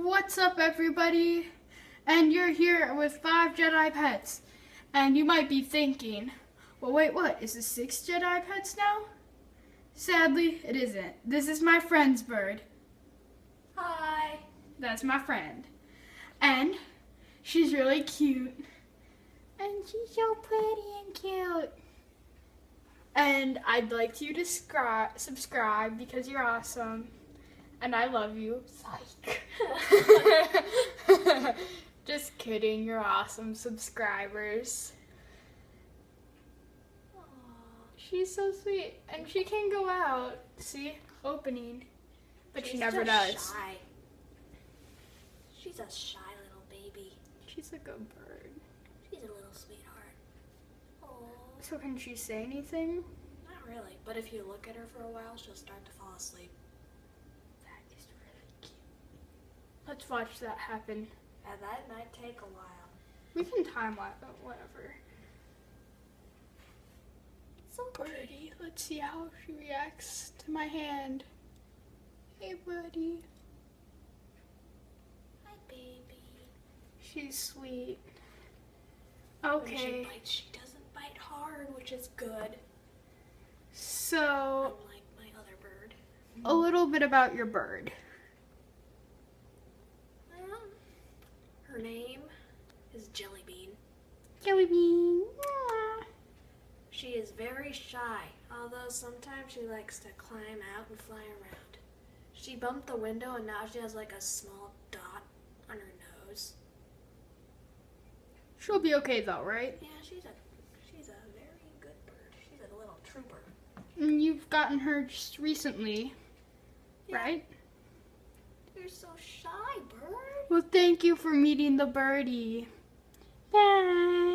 What's up, everybody? And you're here with 5 Jedi Pets. And you might be thinking, well, wait, what? Is this 6 Jedi Pets now? Sadly, it isn't. This is my friend's bird. Hi. That's my friend. And she's really cute. And she's so pretty and cute. And I'd like you to subscribe because you're awesome. And I love you. Psych. Just kidding, you're awesome subscribers. Aww. She's so sweet. And she can go out. See? Opening. But she She's never just does. Shy. She's a shy little baby. She's a good bird. She's a little sweetheart. Aww. So can she say anything? Not really, but if you look at her for a while, she'll start to fall asleep. That is really cute. Let's watch that happen. And that might take a while. We can time lapse, but whatever. So Birdie, let's see how she reacts to my hand. Hey, buddy. Hi, baby. She's sweet. When Okay, she bites, she doesn't bite hard, which is good. so Unlike my other bird. a little bit about your bird. Her name is Jelly Bean. Jelly bean. Ah. She is very shy, although sometimes she likes to climb out and fly around. She bumped the window and now she has like a small dot on her nose. She'll be okay though, right? Yeah, she's a very good bird. She's a little trooper. And you've gotten her just recently, Yeah. right? You're so shy, bird. Well, thank you for meeting the birdie. Bye.